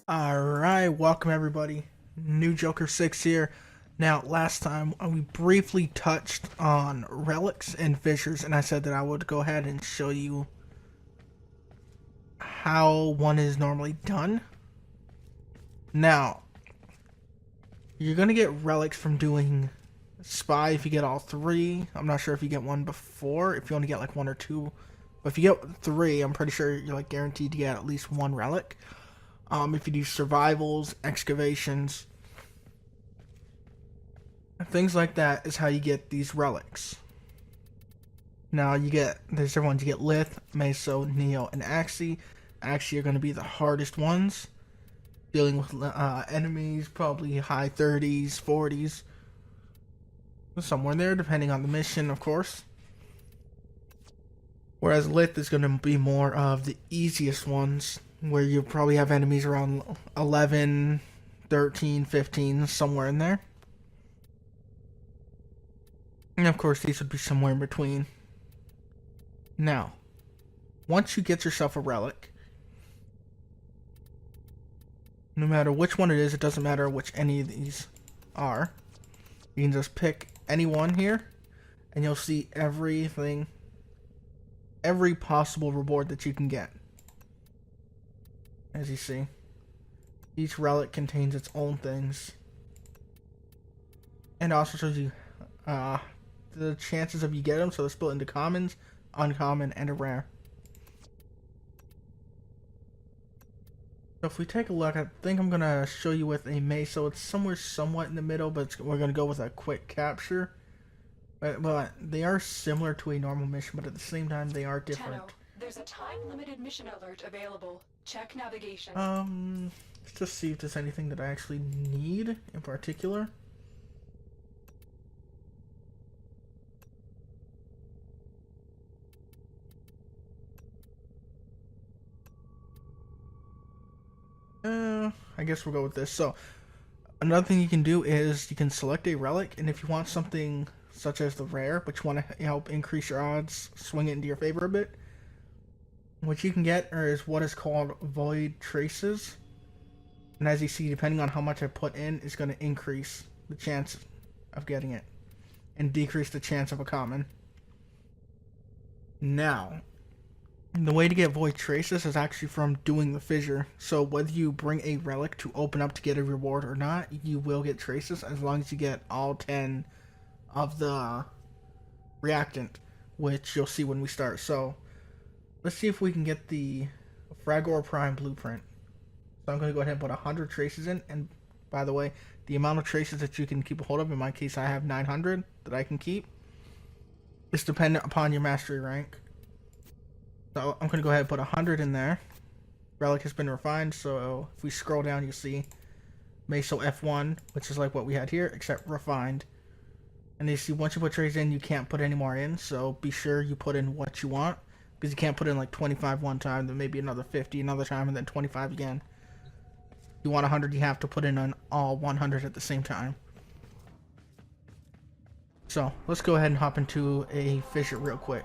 Alright, welcome everybody. New Joker 6 here. Now, last time we briefly touched on relics and fissures, and I said that I would go ahead and show you how one is normally done. Now, you're going to get relics from doing spy if you get all three. I'm not sure if you get one before, if you only get like one or two. But if you get three, I'm pretty sure you're like guaranteed to get at least one relic. If you do survivals, excavations, things like that is how you get these relics. Now there's different ones. You get Lith, Meso, Neo, and Axie. Axie are going to be the hardest ones. Dealing with enemies, probably high 30s, 40s. Somewhere in there, depending on the mission, of course. Whereas Lith is going to be more of the easiest ones, where you probably have enemies around 11, 13, 15, somewhere in there. And of course, these would be somewhere in between. Now, once you get yourself a relic, no matter which one it is, it doesn't matter which any of these are. You can just pick any one here, and you'll see everything, every possible reward that you can get. As you see, each relic contains its own things, and also shows you the chances of you get them. So they're split into commons, uncommon, and a rare. So if we take a look, I think I'm gonna show you with a Meso. It's somewhere somewhat in the middle, but we're gonna go with a quick capture. But they are similar to a normal mission, but at the same time they are different. Tenno, there's a time-limited mission alert available. Check navigation. Let's just see if there's anything that I actually need in particular. I guess we'll go with this. So, another thing you can do is you can select a relic, and if you want something such as the rare, but you want to help increase your odds, swing it into your favor a bit, what you can get is what is called void traces. And as you see, depending on how much I put in, it's going to increase the chance of getting it and decrease the chance of a common. Now, the way to get void traces is actually from doing the fissure. So whether you bring a relic to open up to get a reward or not, you will get traces as long as you get all 10 of the reactant, which you'll see when we start. So let's see if we can get the Fragor Prime blueprint. So I'm going to go ahead and put 100 traces in. And by the way, the amount of traces that you can keep a hold of, in my case I have 900 that I can keep, is dependent upon your mastery rank. So I'm going to go ahead and put 100 in there. Relic has been refined, so if we scroll down you'll see Meso F1, which is like what we had here, except refined. And you see once you put traces in, you can't put any more in, so be sure you put in what you want. Because you can't put in like 25 one time, then maybe another 50 another time, and then 25 again. If you want 100, you have to put in on all 100 at the same time. So, let's go ahead and hop into a fissure real quick.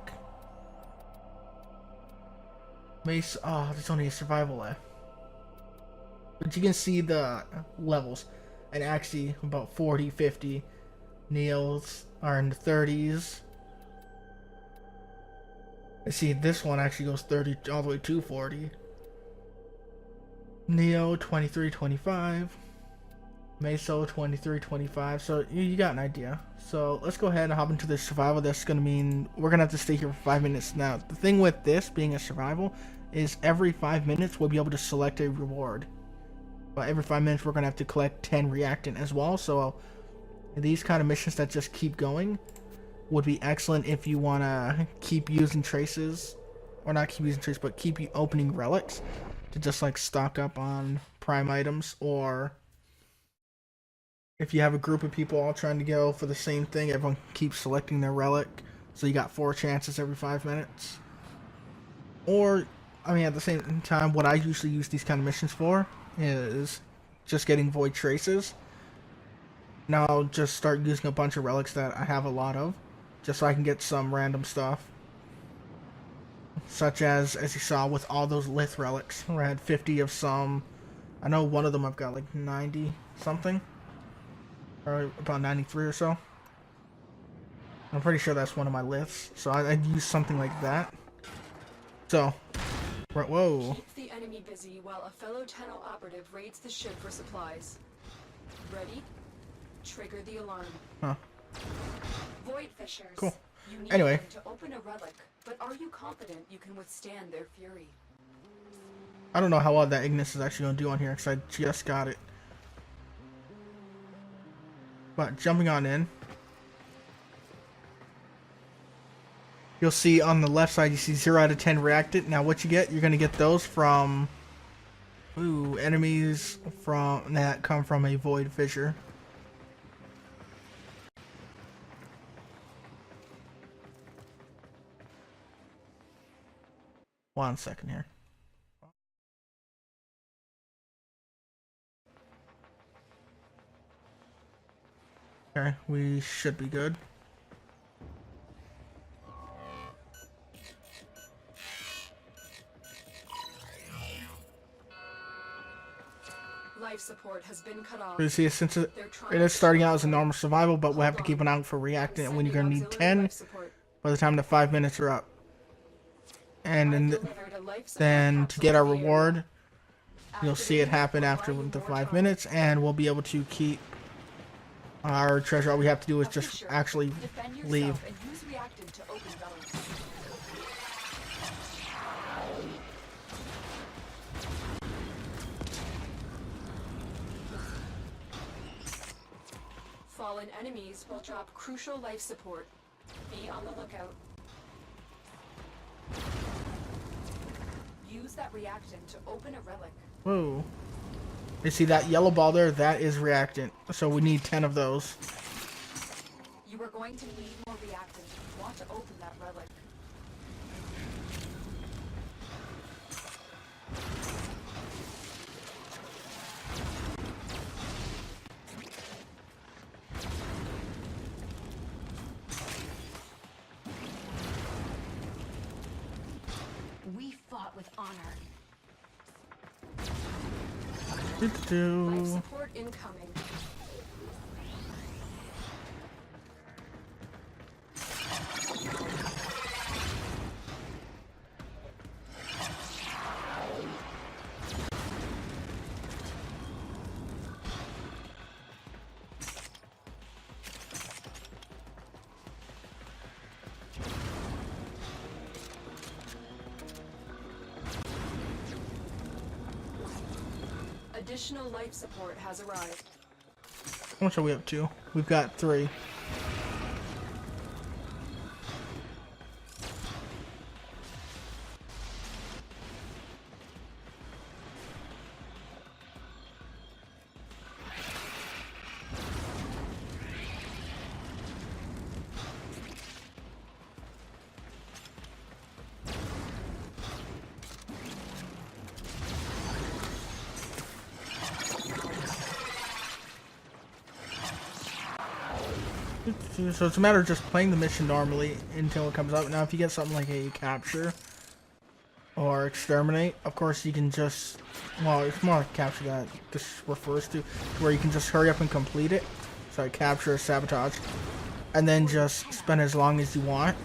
Mace, oh, there's only a survival left. But you can see the levels. And actually, about 40, 50. Neos are in the 30s. I see this one actually goes 30 all the way to 40. Neo 23, 25. Meso 23, 25. So you got an idea. So let's go ahead and hop into this survival. That's going to mean we're going to have to stay here for 5 minutes. Now, the thing with this being a survival is every 5 minutes we'll be able to select a reward. But every 5 minutes we're going to have to collect 10 reactant as well. So these kind of missions that just keep going would be excellent if you want to keep using traces, or not keep using traces, but keep opening relics to just like stock up on prime items, or if you have a group of people all trying to go for the same thing, everyone keeps selecting their relic, so you got 4 chances every 5 minutes. Or, I mean, at the same time, what I usually use these kind of missions for is just getting void traces. Now I'll just start using a bunch of relics that I have a lot of, just so I can get some random stuff. Such as you saw with all those lith relics, where I had 50 of some. I know one of them I've got like 90 something, or about 93 or so. I'm pretty sure that's one of my liths, so I'd use something like that. So, right, whoa. Keep the enemy busy while a fellow Tenno operative raids the ship for supplies. Ready? Trigger the alarm. Huh. Void Fissures. Cool. You need Anyway. them to open a relic, but are you confident you can withstand their fury? I don't know how well that Ignis is actually going to do on here, because I just got it. But jumping on in, you'll see on the left side, you see 0 out of 10 reactant. Now what you get, you're going to get those from enemies that come from a void fissure. One second here. Okay, we should be good. Life support has been cut off. You see, since it is starting out as a normal survival, but we'll have to keep an eye out for reactant when you're going to need 10 by the time the 5 minutes are up. And then to get our reward, you'll see it happen after the 5 minutes, and we'll be able to keep our treasure. All we have to do is just actually leave. Fallen enemies will drop crucial life support. Be on the lookout. Use that reactant to open a relic. Whoa. You see that yellow ball there? That is reactant. So we need 10 of those. You are going to need more reactant if you want to open that relic. We fought with honor. Life support incoming. Additional life support has arrived. How much are we up to? We've got 3. So it's a matter of just playing the mission normally until it comes up. Now if you get something like a capture or exterminate, of course you can just, well, it's more like capture that this refers to, where you can just hurry up and complete it. So capture, sabotage, and then just spend as long as you want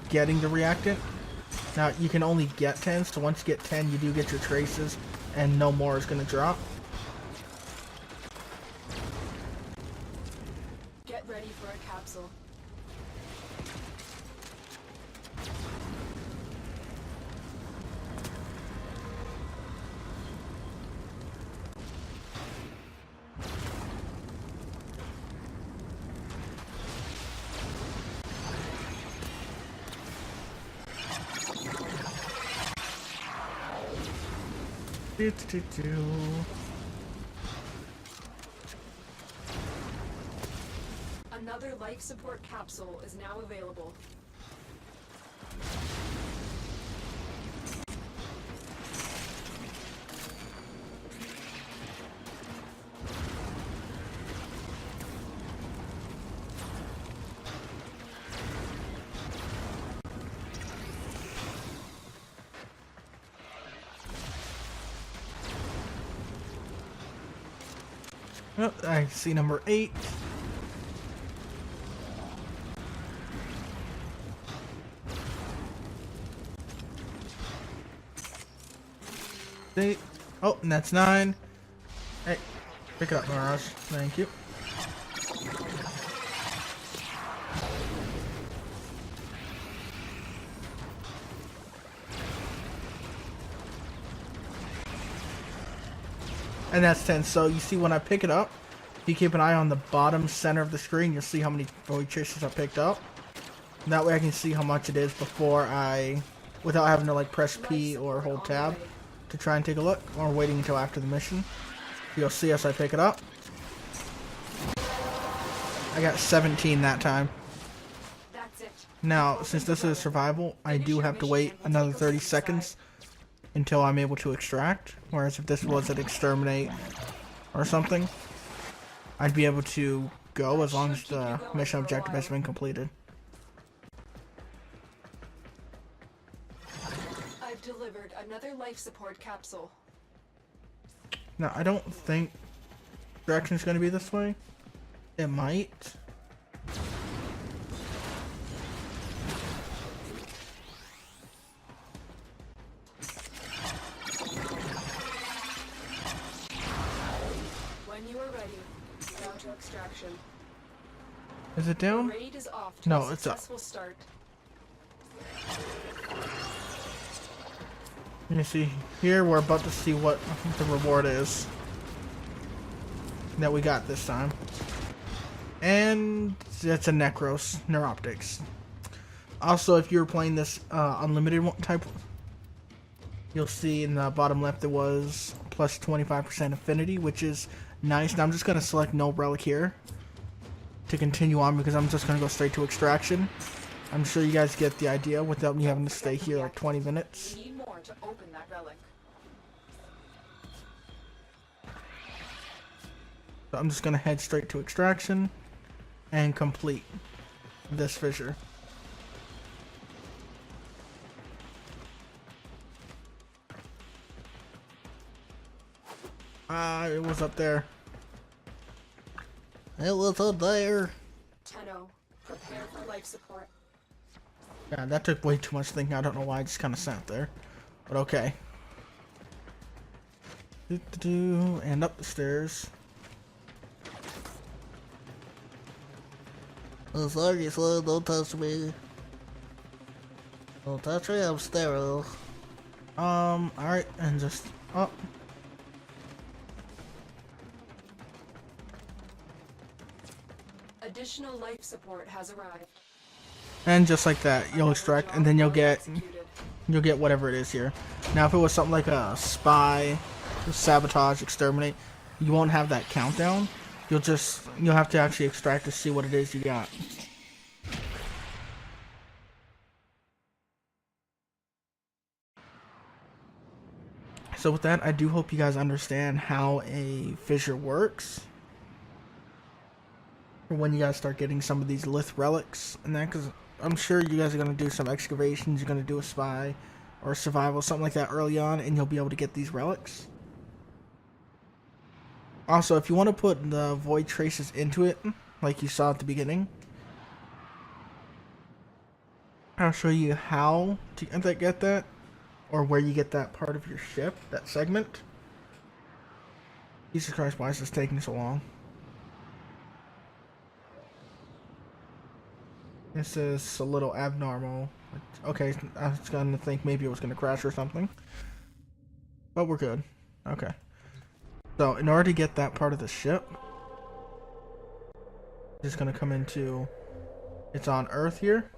getting the reactant. Now you can only get 10, so once you get 10 you do get your traces and no more is going to drop. Ready for a capsule. Another life support capsule is now available. Oh, I see number 8. Eight. Oh, and that's 9. Hey, pick it up, Mirage. Thank you. And that's 10. So you see when I pick it up, if you keep an eye on the bottom center of the screen, you'll see how many void traces I picked up. And that way I can see how much it is before without having to like press P or hold tab to try and take a look, or waiting until after the mission. You'll see as I pick it up. I got 17 that time. That's it. Now, since this is survival, I do have to wait another 30 seconds until I'm able to extract. Whereas if this was an exterminate or something, I'd be able to go as long as the mission objective has been completed. I've delivered another life support capsule. Now, I don't think direction's going to be this way. It might. When you are ready, down to extraction. Is it down? Raid is off to No, a it's up. successful start. You see, here we're about to see what the reward is that we got this time. And it's a Necros Neuroptics. Also, if you're playing this unlimited type, you'll see in the bottom left there was plus 25% affinity, which is nice. Now I'm just going to select no relic here to continue on because I'm just going to go straight to extraction. I'm sure you guys get the idea without me having to stay here like 20 minutes. We need more to open that relic. So I'm just going to head straight to extraction and complete this fissure. It was up there. It was up there. 10-0. Prepare for life support. Yeah, that took way too much thinking. I don't know why I just kind of sat there. But okay. And up the stairs. Oh, sorry, slow. Don't touch me. Don't touch me. I'm sterile. Alright, and just up. Additional life support has arrived. And just like that, you'll extract, and then you'll get whatever it is here. Now, if it was something like a spy, sabotage, exterminate, you won't have that countdown. You'll have to actually extract to see what it is you got. So with that, I do hope you guys understand how a fissure works. For when you guys start getting some of these lith relics and that, because I'm sure you guys are going to do some excavations, you're going to do a spy or survival, something like that early on, and you'll be able to get these relics. Also, if you want to put the void traces into it, like you saw at the beginning, I'll show you how to get that, or where you get that part of your ship, that segment. Jesus Christ, why is this taking so long? This is a little abnormal. Okay, I was going to think maybe it was going to crash or something. But we're good. Okay. So, in order to get that part of the ship, just going to come into... It's on Earth here.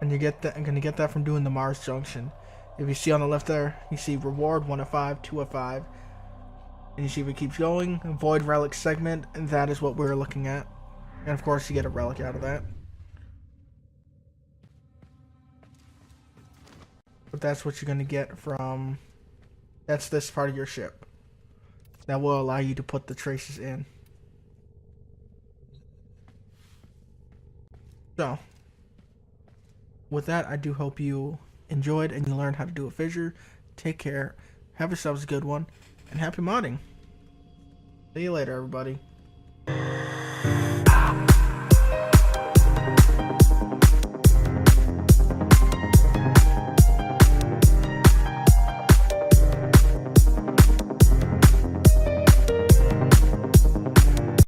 And you get that. I'm going to get that from doing the Mars Junction. If you see on the left there, you see reward 1 of 5, 2 of 5. And you see if it keeps going. Void relic segment, and that is what we're looking at. And of course, you get a relic out of that. But that's what you're going to get from... That's this part of your ship. That will allow you to put the traces in. So, with that, I do hope you enjoyed and you learned how to do a fissure. Take care. Have yourselves a good one. And happy modding. See you later, everybody.